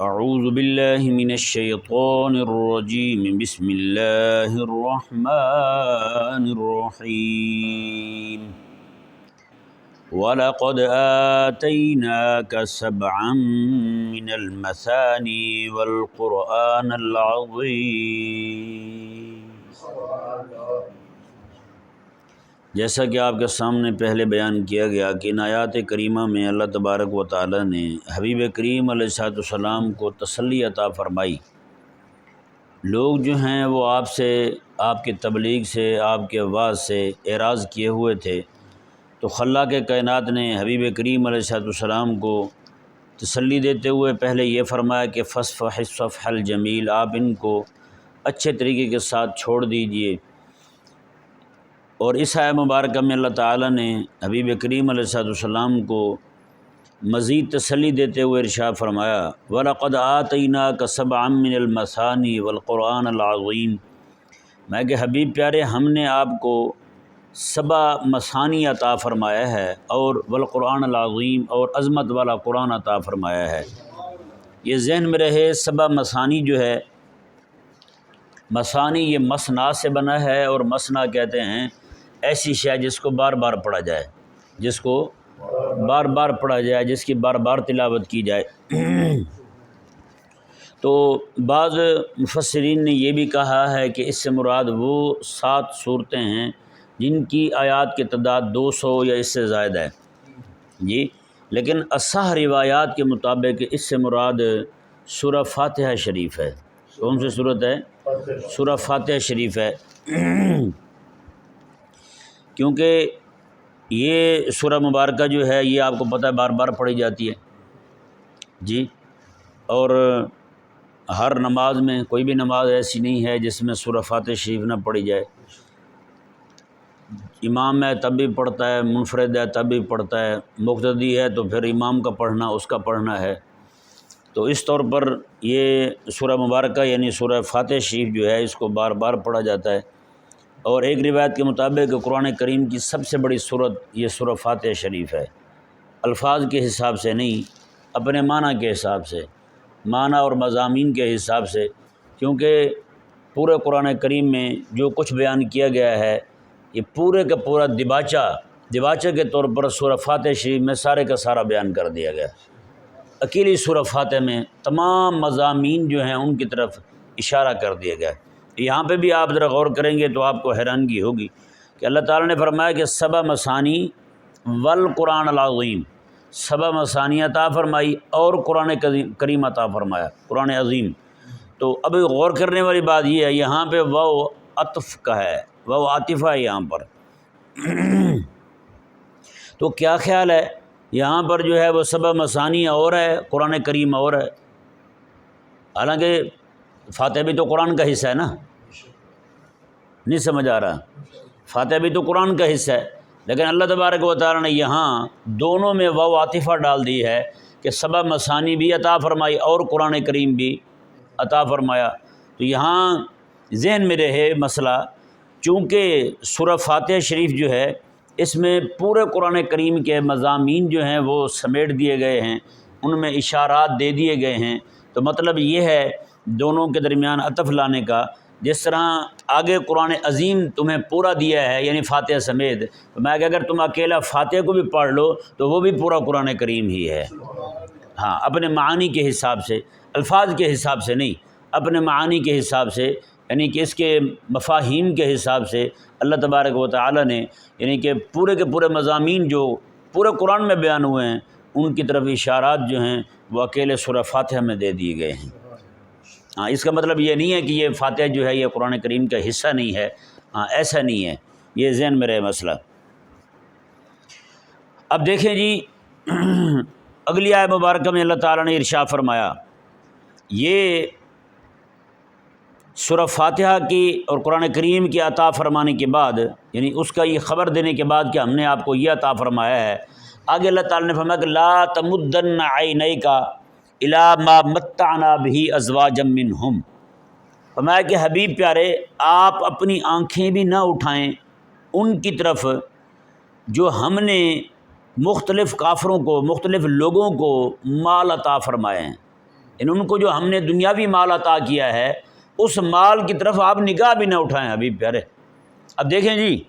اعوذ باللہ من الشیطان الرجیم بسم اللہ الرحمن الرحیم وَلَقَدْ آتَيْنَاكَ سَبْعًا مِّنَ الْمَثَانِي وَالْقُرْآنَ الْعَظِيمَ۔ جیسا کہ آپ کے سامنے پہلے بیان کیا گیا کہ ان آیات کریمہ میں اللہ تبارک و تعالی نے حبیب کریم علیہ السلام کو تسلی عطا فرمائی۔ لوگ جو ہیں وہ آپ سے، آپ کی تبلیغ سے، آپ کے وعظ سے اعراض کیے ہوئے تھے، تو خلاق کائنات نے حبیب کریم علیہ السلام کو تسلی دیتے ہوئے پہلے یہ فرمایا کہ فاصفح الصفح الجمیل، آپ ان کو اچھے طریقے کے ساتھ چھوڑ دیجئے۔ اور اس آیہ مبارکہ میں اللہ تعالیٰ نے حبیب کریم علیہ السلام کو مزید تسلی دیتے ہوئے ارشاد فرمایا وَلَقَدْ آتَيْنَاكَ سَبْعًا مِّنَ الْمَثَانِي وَالْقُرْآنَ الْعَظِيمَ، میں کہ حبیب پیارے ہم نے آپ کو 7 مثانی عطا فرمایا ہے اور والقرآن العظیم اور عظمت والا قرآن عطا فرمایا ہے۔ یہ ذہن میں رہے 7 مثانی جو ہے، مثانی یہ مثنا سے بنا ہے، اور مثنا کہتے ہیں ایسی شے جس کو بار بار پڑھا جائے، جس کو بار بار پڑھا جائے، جس کی بار بار تلاوت کی جائے۔ تو بعض مفسرین نے یہ بھی کہا ہے کہ اس سے مراد وہ 7 صورتیں ہیں جن کی آیات کی تعداد 200 یا اس سے زائد ہے جی، لیکن اصح روایات کے مطابق اس سے مراد سورہ فاتحہ شریف ہے۔ کون سی صورت ہے؟ سورہ فاتحہ شریف ہے، کیونکہ یہ سورہ مبارکہ جو ہے یہ آپ کو پتہ ہے بار بار پڑھی جاتی ہے جی، اور ہر نماز میں کوئی بھی نماز ایسی نہیں ہے جس میں سورہ فاتحہ شریف نہ پڑھی جائے۔ امام ہے تب بھی پڑھتا ہے، منفرد ہے تب بھی پڑھتا ہے، مقتدی ہے تو پھر امام کا پڑھنا اس کا پڑھنا ہے۔ تو اس طور پر یہ سورہ مبارکہ یعنی سورہ فاتحہ شریف جو ہے اس کو بار بار پڑھا جاتا ہے۔ اور ایک روایت کے مطابق قرآن کریم کی سب سے بڑی سورت یہ سورہ فاتحہ شریف ہے، الفاظ کے حساب سے نہیں، اپنے معنی کے حساب سے، معنی اور مضامین کے حساب سے، کیونکہ پورے قرآن کریم میں جو کچھ بیان کیا گیا ہے یہ پورے کا پورا دباچہ کے طور پر سورہ فاتحہ شریف میں سارے کا سارا بیان کر دیا گیا۔ اکیلی سورہ فاتحہ میں تمام مضامین جو ہیں ان کی طرف اشارہ کر دیا گیا ہے۔ یہاں پہ بھی آپ ذرا غور کریں گے تو آپ کو حیرانگی ہوگی کہ اللہ تعالیٰ نے فرمایا کہ 7 مثانی والقرآن العظیم، 7 مثانی عطا فرمائی اور قرآن کریم عطا فرمایا، قرآن عظیم۔ تو اب غور کرنے والی بات یہ ہے یہاں پہ واو عطف کا ہے، واو عاطفہ ہے یہاں پر۔ تو کیا خیال ہے یہاں پر جو ہے وہ 7 مثانی اور ہے، قرآن کریم اور ہے، حالانکہ فاتحہ بھی تو قرآن کا حصہ ہے نا، نہیں سمجھ آ رہا؟ فاتحہ بھی تو قرآن کا حصہ ہے، لیکن اللہ تبارک و تعالیٰ نے یہاں دونوں میں واو عاطفہ ڈال دی ہے کہ 7 مثانی بھی عطا فرمائی اور قرآن کریم بھی عطا فرمایا۔ تو یہاں ذہن میں رہے مسئلہ، چونکہ سورہ فاتحہ شریف جو ہے اس میں پورے قرآن کریم کے مضامین جو ہیں وہ سمیٹ دیے گئے ہیں، ان میں اشارات دے دیے گئے ہیں۔ تو مطلب یہ ہے دونوں کے درمیان عطف لانے کا، جس طرح آگے قرآن عظیم تمہیں پورا دیا ہے یعنی فاتحہ سمیت، تو میں کہ اگر تم اکیلا فاتحہ کو بھی پڑھ لو تو وہ بھی پورا قرآن کریم ہی ہے۔ ہاں، اپنے معانی کے حساب سے، الفاظ کے حساب سے نہیں، اپنے معانی کے حساب سے، یعنی کہ اس کے مفاہیم کے حساب سے اللہ تبارک و تعالیٰ نے یعنی کہ پورے کے پورے مضامین جو پورے قرآن میں بیان ہوئے ہیں ان کی طرف اشارات جو ہیں وہ اکیلے سورہ فاتحہ میں دے دیے گئے ہیں۔ ہاں، اس کا مطلب یہ نہیں ہے کہ یہ فاتحہ جو ہے یہ قرآن کریم کا حصہ نہیں ہے، ہاں ایسا نہیں ہے، یہ ذہن میں رہے مسئلہ۔ اب دیکھیں جی اگلی آیہ مبارکہ میں اللہ تعالیٰ نے ارشاد فرمایا، یہ سورہ فاتحہ کی اور قرآن کریم کی عطا فرمانے کے بعد، یعنی اس کا یہ خبر دینے کے بعد کہ ہم نے آپ کو یہ عطا فرمایا ہے، آگے اللہ تعالیٰ نے فرمایا کہ لا تمدن عینیک الی ما متعنا بہ ازواجا منہم، فرمایا کہ حبیب پیارے آپ اپنی آنکھیں بھی نہ اٹھائیں ان کی طرف جو ہم نے مختلف کافروں کو، مختلف لوگوں کو مال عطا فرمائے ہیں، ان کو جو ہم نے دنیاوی مال عطا کیا ہے اس مال کی طرف آپ نگاہ بھی نہ اٹھائیں حبیب پیارے۔ اب دیکھیں جی،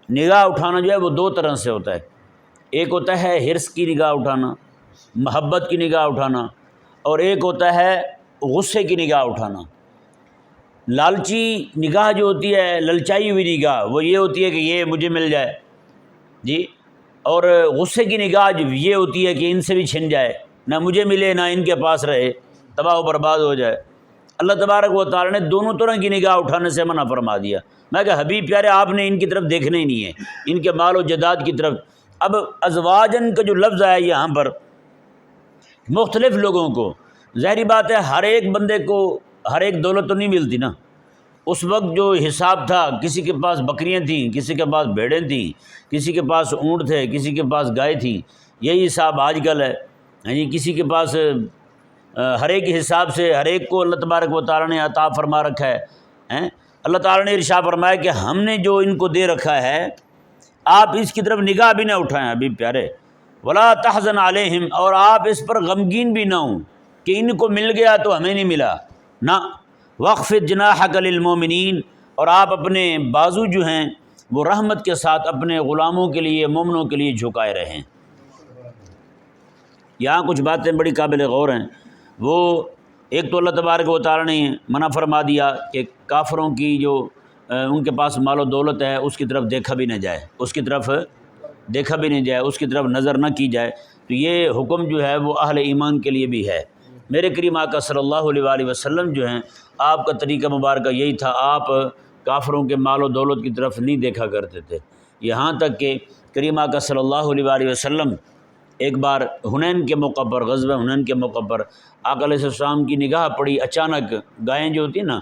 نگاہ اٹھانا جو ہے وہ دو طرح سے ہوتا ہے، ایک ہوتا ہے حرص کی نگاہ اٹھانا، محبت کی نگاہ اٹھانا، اور ایک ہوتا ہے غصے کی نگاہ اٹھانا۔ لالچی نگاہ جو ہوتی ہے، للچائی ہوئی نگاہ، وہ یہ ہوتی ہے کہ یہ مجھے مل جائے جی، اور غصے کی نگاہ جو یہ ہوتی ہے کہ ان سے بھی چھن جائے، نہ مجھے ملے نہ ان کے پاس رہے، تباہ و برباد ہو جائے۔ اللہ تبارک و تعالی نے دونوں طرح کی نگاہ اٹھانے سے منع فرما دیا۔ میں کہ حبیب پیارے آپ نے ان کی طرف دیکھنا ہی نہیں ہے، ان کے مال و جداد کی طرف۔ اب ازواجن کا جو لفظ آیا یہاں پر مختلف لوگوں کو، ظاہری بات ہے ہر ایک بندے کو ہر ایک دولت تو نہیں ملتی نا۔ اس وقت جو حساب تھا، کسی کے پاس بکریاں تھیں، کسی کے پاس بھیڑیں تھیں، کسی کے پاس اونٹ تھے، کسی کے پاس گائے تھی، یہی حساب آج کل ہے جی۔ کسی کے پاس ہر ایک حساب سے ہر ایک کو اللہ تبارک و تعالیٰ نے عطا فرما رکھا ہے۔ اللہ تعالیٰ نے ارشاد فرمایا کہ ہم نے جو ان کو دے رکھا ہے آپ اس کی طرف نگاہ بھی نہ اٹھائیں حبیب پیارے۔ ولا تحزن علیہم، اور آپ اس پر غمگین بھی نہ ہوں کہ ان کو مل گیا تو ہمیں نہیں ملا، نہ۔ واخفض جناحک للمؤمنین، اور آپ اپنے بازو جو ہیں وہ رحمت کے ساتھ اپنے غلاموں کے لیے، مومنوں کے لیے جھکائے رہیں۔ یہاں کچھ باتیں بڑی قابل غور ہیں۔ وہ ایک تو اللہ تبارک و تعالیٰ نے منع فرما دیا کہ کافروں کی جو ان کے پاس مال و دولت ہے اس کی طرف دیکھا بھی نہ جائے، اس کی طرف دیکھا بھی نہیں جائے، اس کی طرف نظر نہ کی جائے۔ تو یہ حکم جو ہے وہ اہل ایمان کے لیے بھی ہے۔ میرے کریم آقا صلی اللہ علیہ وآلہ وسلم جو ہیں، آپ کا طریقہ مبارکہ یہی تھا، آپ کافروں کے مال و دولت کی طرف نہیں دیکھا کرتے تھے، یہاں تک کہ کریم آقا صلی اللہ علیہ وآلہ وسلم ایک بار حنین کے موقع پر، غزوہ حنین کے موقع پر آقا علیہ السلام کی نگاہ پڑی، اچانک گائیں جو ہوتی ہیں نا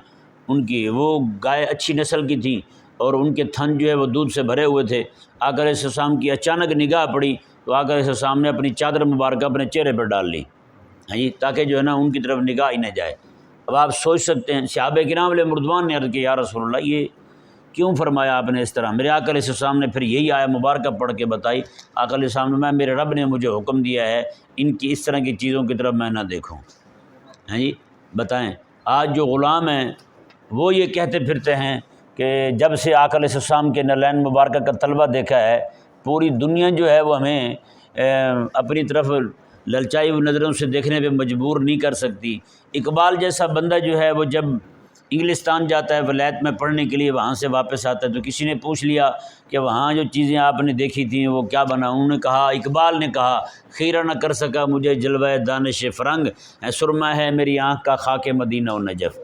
ان کی، وہ گائے اچھی نسل کی تھیں اور ان کے تھن جو ہے وہ دودھ سے بھرے ہوئے تھے۔ آقا علیہ السلام کی اچانک نگاہ پڑی تو آقا علیہ السلام نے اپنی چادر مبارکہ اپنے چہرے پر ڈال لی جی، تاکہ جو ہے نا ان کی طرف نگاہ ہی نہ جائے۔ اب آپ سوچ سکتے ہیں، صحابہ کرام علیہ مردوان نے عرض کیا یا رسول اللہ یہ کیوں فرمایا آپ نے اس طرح؟ میرے آقا علیہ السلام نے پھر یہی آیہ مبارکہ پڑھ کے بتائی۔ آقا علیہ السلام نے، میرے رب نے مجھے حکم دیا ہے ان کی اس طرح کی چیزوں کی طرف میں نہ دیکھوں۔ ہیں جی، بتائیں آج جو غلام ہیں وہ یہ کہتے پھرتے ہیں کہ جب سے آقا علیہ السلام کے نلین مبارکہ کا طلبہ دیکھا ہے، پوری دنیا جو ہے وہ ہمیں اپنی طرف للچائی ہوئی نظروں سے دیکھنے پہ مجبور نہیں کر سکتی۔ اقبال جیسا بندہ جو ہے وہ جب انگلستان جاتا ہے ولایت میں پڑھنے کے لیے، وہاں سے واپس آتا ہے تو کسی نے پوچھ لیا کہ وہاں جو چیزیں آپ نے دیکھی تھیں وہ کیا بنا؟ انہوں نے کہا، اقبال نے کہا، خیرہ نہ کر سکا مجھے جلوہ دانش فرنگ، سرما ہے میری آنکھ کا خاک مدینہ و نجف۔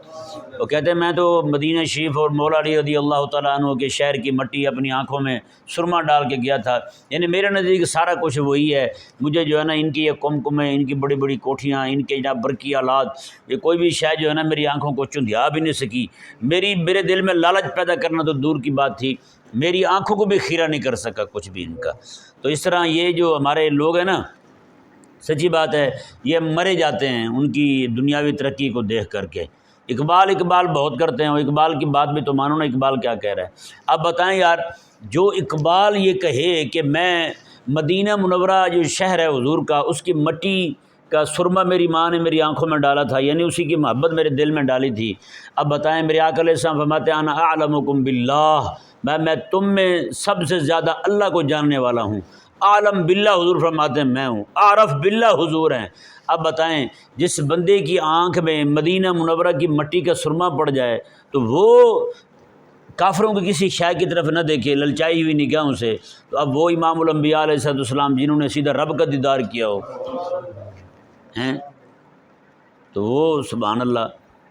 وہ کہتے ہیں میں تو مدینہ شریف اور مولا علی رضی اللہ تعالیٰ عنہ کے شہر کی مٹی اپنی آنکھوں میں سرما ڈال کے گیا تھا، یعنی میرے نزدیک سارا کچھ وہی ہے۔ مجھے جو ہے نا ان کی یہ کمکمیں، ان کی بڑی بڑی کوٹھیاں، ان کے جناب برقی آلات، یہ کوئی بھی شے جو ہے نا میری آنکھوں کو چندھیا بھی نہیں سکی۔ میرے دل میں لالچ پیدا کرنا تو دور کی بات تھی، میری آنکھوں کو بھی خیرہ نہیں کر سکا کچھ بھی ان کا۔ تو اس طرح یہ جو ہمارے لوگ ہیں نا، سچی بات ہے یہ مرے جاتے ہیں ان کی دنیاوی ترقی کو دیکھ کر کے۔ اقبال بہت کرتے ہیں، وہ اقبال کی بات بھی تو مانو نا، اقبال کیا کہہ رہا ہے۔ اب بتائیں یار، جو اقبال یہ کہے کہ میں مدینہ منورہ جو شہر ہے حضور کا، اس کی مٹی کا سرما میری ماں نے میری آنکھوں میں ڈالا تھا، یعنی اسی کی محبت میرے دل میں ڈالی تھی۔ اب بتائیں، میرے آقا علیہ السلام فرماتے ہیں انا اعلمکم باللہ، میں تم میں سب سے زیادہ اللہ کو جاننے والا ہوں۔ عالم باللہ حضور فرماتے ہیں میں ہوں، عارف باللہ حضور ہیں۔ اب بتائیں، جس بندے کی آنکھ میں مدینہ منورہ کی مٹی کا سرما پڑ جائے تو وہ کافروں کی کسی شے کی طرف نہ دیکھے للچائی ہوئی نگاہوں سے، تو اب وہ امام الانبیاء علیہ السلام جنہوں نے سیدھا رب کا دیدار کیا ہو ہیں، تو وہ سبحان اللہ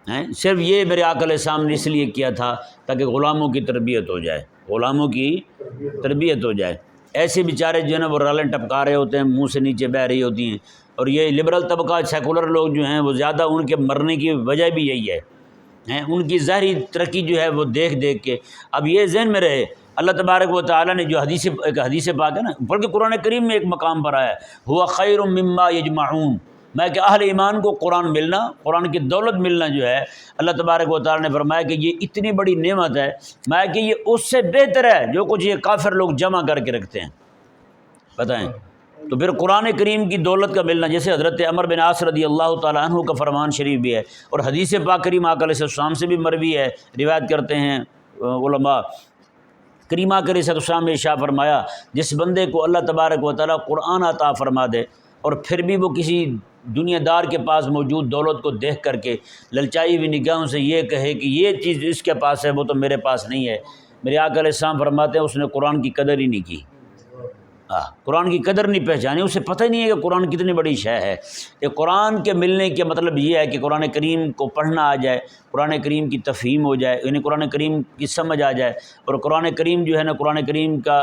ہیں، صرف یہ میرے آقا علیہ السلام نے اس لیے کیا تھا تاکہ غلاموں کی تربیت ہو جائے، غلاموں کی تربیت ہو جائے۔ ایسے بیچارے جو ہے نا وہ رالیں ٹپکا رہے ہوتے ہیں، منہ سے نیچے بہہ رہی ہوتی ہیں، اور یہ لبرل طبقہ، سیکولر لوگ جو ہیں وہ زیادہ ان کے مرنے کی وجہ بھی یہی ہے، ان کی ظاہری ترقی جو ہے وہ دیکھ کے۔ اب یہ ذہن میں رہے، اللہ تبارک و تعالیٰ نے جو ایک حدیث پاک ہے نا، بلکہ قرآن کریم میں ایک مقام پر آیا ہے، ہوا خیر مما یجمعون، میں کہ اہل ایمان کو قرآن ملنا، قرآن کی دولت ملنا جو ہے، اللہ تبارک و تعالیٰ نے فرمایا کہ یہ اتنی بڑی نعمت ہے، میں کہ یہ اس سے بہتر ہے جو کچھ یہ کافر لوگ جمع کر کے رکھتے ہیں۔ بتائیں، تو پھر قرآن کریم کی دولت کا ملنا، جیسے حضرت عمر بن عاص رضی اللہ تعالیٰ عنہ کا فرمان شریف بھی ہے، اور حدیث پاک کریم آقا علیہ السلام سے بھی مروی ہے، روایت کرتے ہیں علماء، کریم آقا علیہ السلام نے ارشاد فرمایا جس بندے کو اللہ تبارک و تعالیٰ قرآن عطا فرما دے اور پھر بھی وہ کسی دنیا دار کے پاس موجود دولت کو دیکھ کر کے للچائی ہوئی نگاہوں سے یہ کہے کہ یہ چیز اس کے پاس ہے وہ تو میرے پاس نہیں ہے، میرے آقا علیہ السلام فرماتے ہیں اس نے قرآن کی قدر ہی نہیں کی، قرآن کی قدر نہیں پہچانی، اسے پتہ ہی نہیں ہے کہ قرآن کتنی بڑی شے ہے۔ کہ قرآن کے ملنے کے مطلب یہ ہے کہ قرآن کریم کو پڑھنا آ جائے، قرآن کریم کی تفہیم ہو جائے، یعنی قرآن کریم کی سمجھ آ جائے، اور قرآن کریم جو ہے نا قرآن کریم کا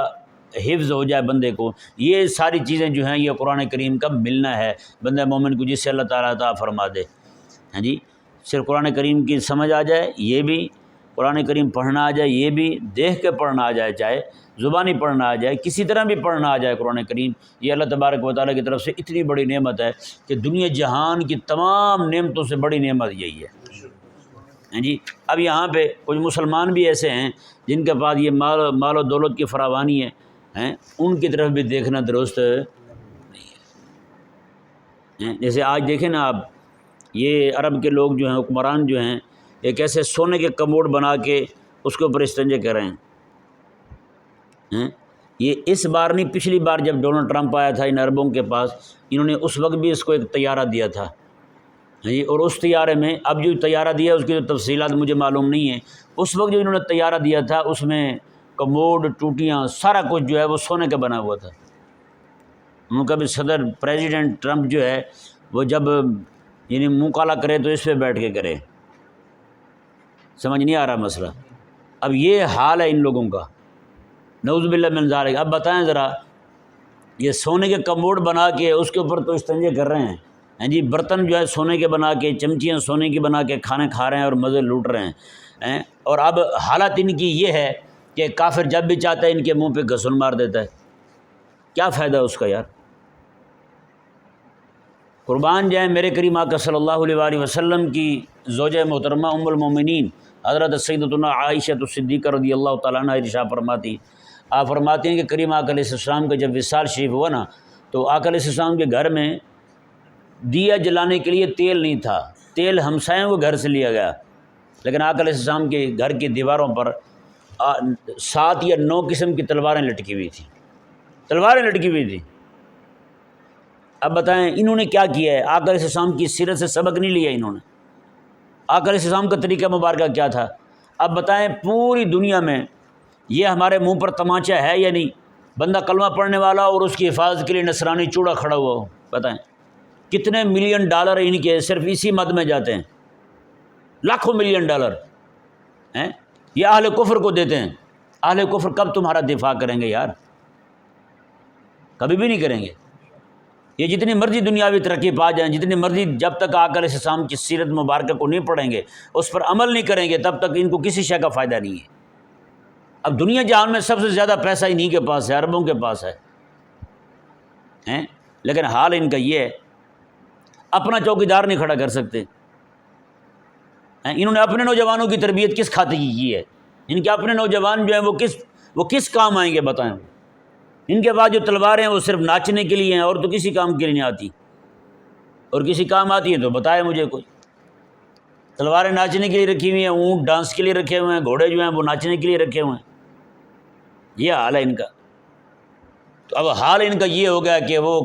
حفظ ہو جائے بندے کو، یہ ساری چیزیں جو ہیں یہ قرآن کریم کا ملنا ہے بندہ مومن کو، جس سے اللہ تعالیٰ عطا فرما دے۔ ہاں جی، صرف قرآن کریم کی سمجھ آ جائے، یہ بھی قرآن کریم پڑھنا آ جائے، یہ بھی دیکھ کے پڑھنا آ جائے، چاہے زبانی پڑھنا آ جائے، کسی طرح بھی پڑھنا آ جائے قرآن کریم، یہ اللہ تبارک و تعالیٰ کی طرف سے اتنی بڑی نعمت ہے کہ دنیا جہان کی تمام نعمتوں سے بڑی نعمت یہی ہے۔ ہاں جی، اب یہاں پہ کچھ مسلمان بھی ایسے ہیں جن کے پاس یہ مال و دولت کی فراوانی ہے، ان کی طرف بھی دیکھنا درست نہیں ہے۔ جیسے آج دیکھیں نا آپ، یہ عرب کے لوگ جو ہیں، حکمران جو ہیں، ایک ایسے سونے کے کموڈ بنا کے اس کے اوپر استنجے کر رہے ہیں۔ یہ اس بار نہیں، پچھلی بار جب ڈونلڈ ٹرمپ آیا تھا ان عربوں کے پاس، انہوں نے اس وقت بھی اس کو ایک طیارہ دیا تھا، اور اس طیارے میں اب جو طیارہ دیا اس کی جو تفصیلات مجھے معلوم نہیں ہیں، اس وقت جو انہوں نے طیارہ دیا تھا اس میں کموڈ، ٹوٹیاں، سارا کچھ جو ہے وہ سونے کا بنا ہوا تھا۔ ان کا بھی صدر پریزیڈنٹ ٹرمپ جو ہے وہ جب یعنی منہ کالا کرے تو اس پہ بیٹھ کے کرے، سمجھ نہیں آ رہا مسئلہ۔ اب یہ حال ہے ان لوگوں کا، نعوذ باللہ من ذالک۔ اب بتائیں ذرا، یہ سونے کے کموڈ بنا کے اس کے اوپر تو استنجے کر رہے ہیں، جی برتن جو ہے سونے کے بنا کے، چمچیاں سونے کی بنا کے کھانے کھا رہے ہیں اور مزے لوٹ رہے ہیں، اور اب حالت ان کی یہ ہے کہ کافر جب بھی چاہتا ہے ان کے منہ پہ گھسن مار دیتا ہے۔ کیا فائدہ اس کا یار؟ قربان جائیں میرے کریم آقا صلی اللہ علیہ وآلہ وسلم کی زوجہ محترمہ ام المومنین حضرت سیدتنا عائشہ صدیقہ رضی اللہ تعالیٰ عنہ ارشاد فرماتی، آپ فرماتی ہیں کہ کریم آقا علیہ السلام کا جب وصال شریف ہوا نا تو آقا علیہ السلام کے گھر میں دیا جلانے کے لیے تیل نہیں تھا، تیل ہمسایوں کو گھر سے لیا گیا، لیکن آقا علیہ السلام کے گھر کی دیواروں پر 7 یا 9 قسم کی تلواریں لٹکی ہوئی تھیں، تلواریں لٹکی ہوئی تھیں۔ اب بتائیں انہوں نے کیا کیا ہے؟ آقا علیہ السلام کی سیرت سے سبق نہیں لیا انہوں نے؟ آقا علیہ السلام کا طریقہ مبارکہ کیا تھا؟ اب بتائیں پوری دنیا میں یہ ہمارے منہ پر تمانچہ ہے یا نہیں؟ بندہ کلمہ پڑھنے والا اور اس کی حفاظت کے لیے نصرانی چوڑا کھڑا ہوا ہو، بتائیں کتنے ملین ڈالر ان کے صرف اسی مد میں جاتے ہیں، لاکھوں ملین ڈالر ہیں، یہ اہل کفر کو دیتے ہیں۔ اہل کفر کب تمہارا دفاع کریں گے یار؟ کبھی بھی نہیں کریں گے۔ یہ جتنی مرضی دنیاوی ترقی پا جائیں، جتنی مرضی، جب تک آقا علیہ السلام کی سیرت مبارکہ کو نہیں پڑھیں گے، اس پر عمل نہیں کریں گے، تب تک ان کو کسی شے کا فائدہ نہیں ہے۔ اب دنیا جہان میں سب سے زیادہ پیسہ انہی کے پاس ہے، عربوں کے پاس ہے، لیکن حال ان کا یہ ہے اپنا چوکیدار نہیں کھڑا کر سکتے۔ انہوں نے اپنے نوجوانوں کی تربیت کس کھاتے کی ہے؟ ان کے اپنے نوجوان جو ہیں وہ کس کام آئیں گے بتائیں؟ ان کے بعد جو تلواریں ہیں وہ صرف ناچنے کے لیے ہیں، اور تو کسی کام کے لیے نہیں آتی، اور کسی کام آتی ہیں تو بتائے مجھے کوئی۔ تلواریں ناچنے کے لیے رکھی ہوئی ہیں، اونٹ ڈانس کے لیے رکھے ہوئے ہیں، گھوڑے جو ہیں وہ ناچنے کے لیے رکھے ہوئے ہیں، یہ حال ہے ان کا۔ تو اب حال ان کا یہ ہو گیا کہ وہ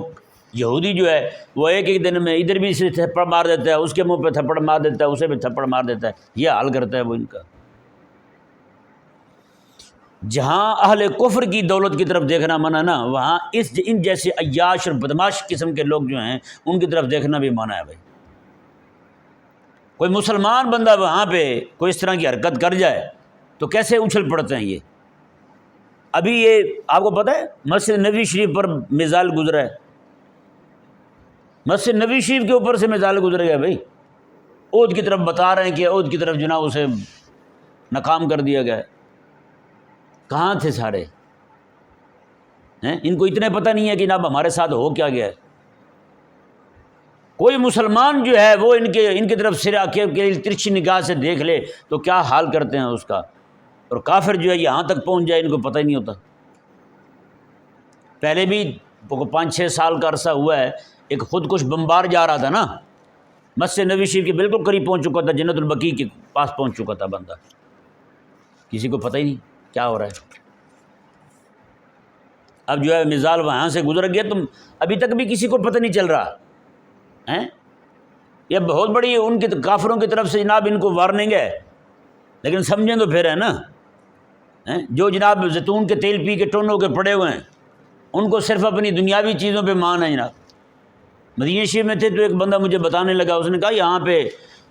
یہودی جو ہے وہ ایک دن میں ادھر بھی اسے تھپڑ مار دیتا ہے، اس کے منہ پہ تھپڑ مار دیتا ہے، اسے بھی تھپڑ مار دیتا ہے، یہ حال کرتا ہے وہ ان کا۔ جہاں اہل کفر کی دولت کی طرف دیکھنا منع نا، وہاں ان جیسے عیاش اور بدماش قسم کے لوگ جو ہیں ان کی طرف دیکھنا بھی منع ہے بھائی۔ کوئی مسلمان بندہ وہاں پہ کوئی اس طرح کی حرکت کر جائے تو کیسے اچھل پڑتے ہیں یہ۔ ابھی یہ آپ کو پتہ ہے مسجد نبوی شریف پر میزائل گزرا ہے، مسجد نبوی شریف کے اوپر سے میزائل گزر گیا بھائی، عہد کی طرف بتا رہے ہیں کہ عہد کی طرف جناب اسے ناکام کر دیا گیا ہے۔ کہاں تھے سارے؟ ان کو اتنے پتہ نہیں ہے کہ جناب ہمارے ساتھ ہو کیا گیا ہے۔ کوئی مسلمان جو ہے وہ ان کی طرف سر کے ترچھی نگاہ سے دیکھ لے تو کیا حال کرتے ہیں اس کا، اور کافر جو ہے یہاں تک پہنچ جائے ان کو پتہ ہی نہیں ہوتا۔ پہلے بھی 5-6 سال کا عرصہ ہوا ہے، ایک خود کش بمبار جا رہا تھا نا، مسجد نبوی شریف کے بالکل قریب پہنچ چکا تھا، جنت البقیع کے پاس پہنچ چکا تھا بندہ، کسی کو پتہ ہی نہیں کیا ہو رہا ہے۔ اب جو ہے مثال وہاں سے گزر گیا، تم ابھی تک بھی کسی کو پتہ نہیں چل رہا ہیں۔ یہ بہت بڑی ان کی کافروں کی طرف سے جناب ان کو وارننگ ہے، لیکن سمجھیں تو پھر ہے نا، جو جناب زیتون کے تیل پی کے ٹونوں کے پڑے ہوئے ہیں، ان کو صرف اپنی دنیاوی چیزوں پہ مان ہے جناب۔ مدینہ شریف میں تھے تو ایک بندہ مجھے بتانے لگا، اس نے کہا یہاں پہ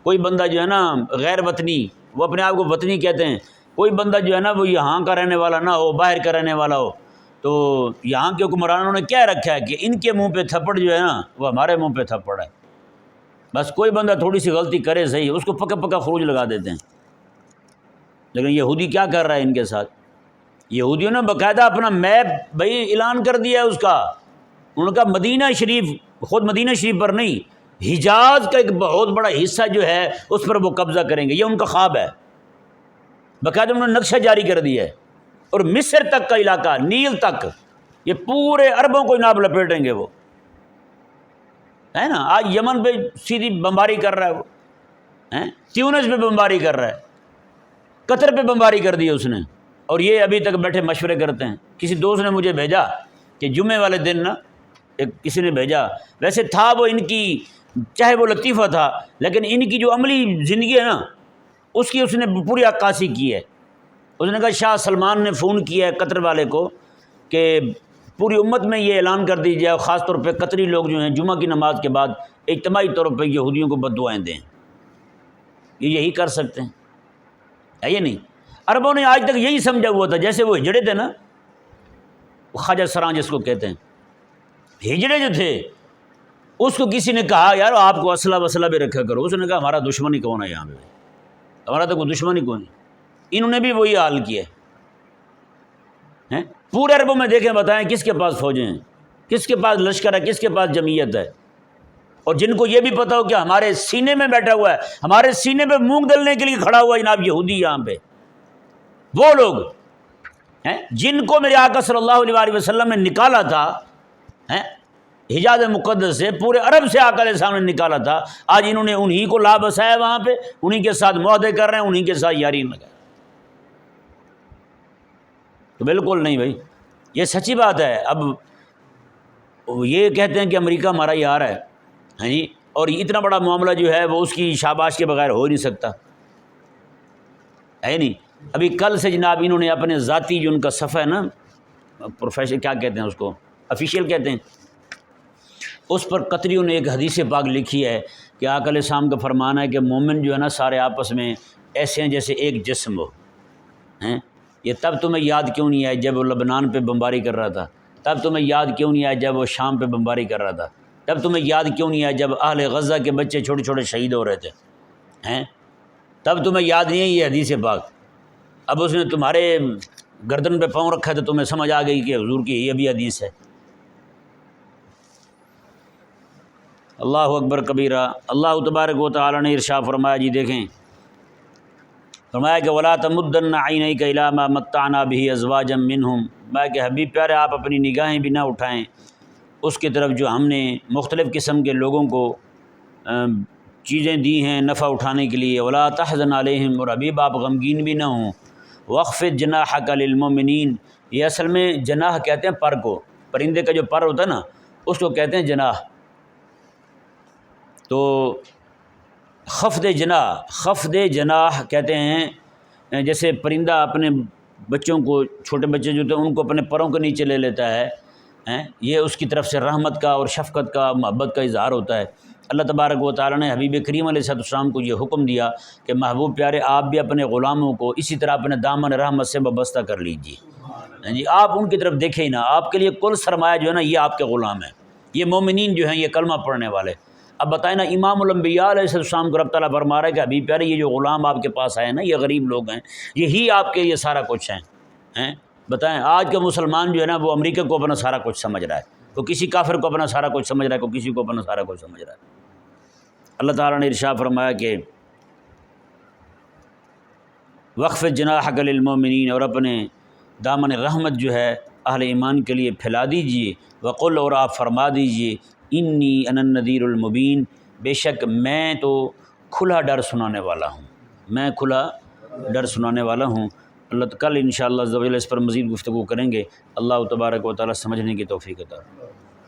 کوئی بندہ جو ہے نا غیر وطنی، وہ اپنے آپ کو وطنی کہتے ہیں، کوئی بندہ جو ہے نا وہ یہاں کا رہنے والا نہ ہو، باہر کا رہنے والا ہو، تو یہاں کے حکمرانوں نے کیا رکھا ہے کہ ان کے منہ پہ تھپڑ جو ہے نا وہ ہمارے منہ پہ تھپڑ ہے، بس کوئی بندہ تھوڑی سی غلطی کرے صحیح، اس کو پکا پکا خروج لگا دیتے ہیں۔ لیکن یہودی کیا کر رہا ہے ان کے ساتھ؟ یہودیوں نے باقاعدہ اپنا میپ بھائی اعلان کر دیا ہے اس کا، ان کا مدینہ شریف، خود مدینہ شریف پر نہیں، حجاز کا ایک بہت بڑا حصہ جو ہے اس پر وہ قبضہ کریں گے، یہ ان کا خواب ہے، باقاعدہ انہوں نے نقشہ جاری کر دیا ہے، اور مصر تک کا علاقہ، نیل تک، یہ پورے عربوں کو جناب لپیٹیں گے وہ، ہے نا۔ آج یمن پہ سیدھی بمباری کر رہا ہے وہ، تیونس پہ بمباری کر رہا ہے، قطر پہ بمباری کر دی اس نے، اور یہ ابھی تک بیٹھے مشورے کرتے ہیں۔ کسی دوست نے مجھے بھیجا کہ جمعے والے دن نا کسی نے بھیجا، ویسے تھا وہ ان کی، چاہے وہ لطیفہ تھا، لیکن ان کی جو عملی زندگی ہے نا اس کی اس نے پوری عکاسی کی ہے۔ اس نے کہا شاہ سلمان نے فون کیا ہے قطر والے کو کہ پوری امت میں یہ اعلان کر دیجیے، اور خاص طور پہ قطری لوگ جو ہیں جمعہ کی نماز کے بعد اجتماعی طور پہ یہودیوں کو بد دعائیں دیں، یہ یہی کر سکتے ہیں، ہے یہ نہیں؟ عربوں نے آج تک یہی سمجھا ہوا تھا، جیسے وہ ہجڑے تھے نا، خواجہ سراں جس کو کہتے ہیں، ہجڑے جو تھے اس کو کسی نے کہا یار آپ کو اسلحہ وسلح بھی رکھا کرو، اس نے کہا ہمارا دشمن ہی کون ہے یہاں پہ، ہمارا تو کوئی دشمن ہی کون ہے۔ انہوں نے بھی وہی حال کیا ہے، پورے عربوں میں دیکھیں بتائیں کس کے پاس فوجیں ہیں، کس کے پاس لشکر ہے، کس کے پاس جمعیت ہے، اور جن کو یہ بھی پتہ ہو کہ ہمارے سینے میں بیٹھا ہوا ہے، ہمارے سینے پہ مونگ دلنے کے لیے کھڑا ہوا ہے جناب یہودی، یہاں پہ وہ لوگ ہیں جن کو میرے آقا صلی اللہ علیہ وسلم نے نکالا تھا حجاز مقدس سے، پورے عرب سے آقا علیہ السلام نے نکالا تھا، آج انہوں نے انہی کو لا بسایا وہاں پہ، انہی کے ساتھ معاہدے کر رہے ہیں، انہی کے ساتھ یاری لگا۔ تو بالکل نہیں بھائی، یہ سچی بات ہے۔ اب یہ کہتے ہیں کہ امریکہ ہمارا یار ہے، ہاں جی، اور اتنا بڑا معاملہ جو ہے وہ اس کی شاباش کے بغیر ہو ہی نہیں سکتا، ہے نہیں۔ ابھی کل سے جناب انہوں نے اپنے ذاتی جو ان کا صفحہ ہے نا، پروفیشنل کیا کہتے ہیں اس کو، آفیشیل کہتے ہیں، اس پر قطریوں نے ایک حدیث پاک لکھی ہے کہ آقا علیہ السلام کا فرمان ہے کہ مومن جو ہے نا سارے آپس میں ایسے ہیں جیسے ایک جسم ہو، ہیں یہ تب تمہیں یاد کیوں نہیں آیا جب وہ لبنان پہ بمباری کر رہا تھا، تب تمہیں یاد کیوں نہیں آیا جب وہ شام پہ بمباری کر رہا تھا، تب تمہیں یاد کیوں نہیں آیا جب اہل غزہ کے بچے چھوٹے چھوٹے شہید ہو رہے تھے، ہیں تب تمہیں یاد نہیں ہے یہ حدیث پاک۔ اب اس نے تمہارے گردن پہ پاؤں رکھا تو تمہیں سمجھ آ گئی کہ حضور کی یہ بھی حدیث ہے۔ اللہ اکبر کبیرہ۔ اللہ تبارک و تعالی نے ارشاد فرمایا، جی دیکھیں، فرمایا کہ وَلَا تَمُدَّنَّ عَيْنَيْكَ إِلَىٰ مَا مَتَّعْنَا بِهِ أَزْوَاجًا مِّنْهُمْ، میں کہ حبیب پیارے آپ اپنی نگاہیں بھی نہ اٹھائیں اس کی طرف جو ہم نے مختلف قسم کے لوگوں کو چیزیں دی ہیں نفع اٹھانے کے لیے۔ وَلَا تَحْزَنْ عَلَيْهِمْ، اور حبیب آپ غمگین بھی نہ ہوں۔ وَاخْفِضْ جَنَاحَكَ لِلْمُؤْمِنِينَ، یہ اصل میں جناح کہتے ہیں پر کو، پرندے کا جو پر ہوتا ہے نا اس کو کہتے ہیں جناح۔ تو خفض جناح کہتے ہیں جیسے پرندہ اپنے بچوں کو، چھوٹے بچے جو ہوتے ہیں ان کو اپنے پروں کے نیچے لے لیتا ہے، یہ اس کی طرف سے رحمت کا اور شفقت کا، محبت کا اظہار ہوتا ہے۔ اللہ تبارک و تعالیٰ نے حبیب کریم علیہ السلام کو یہ حکم دیا کہ محبوب پیارے آپ بھی اپنے غلاموں کو اسی طرح اپنے دامن رحمت سے وابستہ کر لیجیے، جی آپ ان کی طرف دیکھیں ہی نہ، آپ کے لیے کل سرمایہ جو ہے نا یہ آپ کے غلام ہیں، یہ مومنین جو ہیں یہ کلمہ پڑھنے والے۔ اب بتائیں نا امام الانبیاء علیہ السلام کو رب تعالیٰ فرما رہا ہے کہ حبیب پیارے یہ جو غلام آپ کے پاس آئے نا یہ غریب لوگ ہیں، یہی آپ کے یہ سارا کچھ ہیں۔ بتائیں آج کا مسلمان جو ہے نا وہ امریکہ کو اپنا سارا کچھ سمجھ رہا ہے، وہ کسی کافر کو اپنا سارا کچھ سمجھ رہا ہے، کوئی کسی کو اپنا سارا کچھ سمجھ رہا ہے۔ اللہ تعالیٰ نے ارشاد فرمایا کہ وَاخْفِضْ جَنَاحَكَ لِلْمُؤْمِنِينَ، اور اپنے دامن رحمت جو ہے اہل ایمان کے لیے پھیلا دیجیے۔ وقل اور آپ فرما دیجئے انی انا النذیر المبین، بے شک میں تو کھلا ڈر سنانے والا ہوں، میں کھلا ڈر سنانے والا ہوں۔ اللہ کل انشاءاللہ عز و جل اس پر مزید گفتگو کریں گے۔ اللہ تبارک و تعالی سمجھنے کی توفیق عطا۔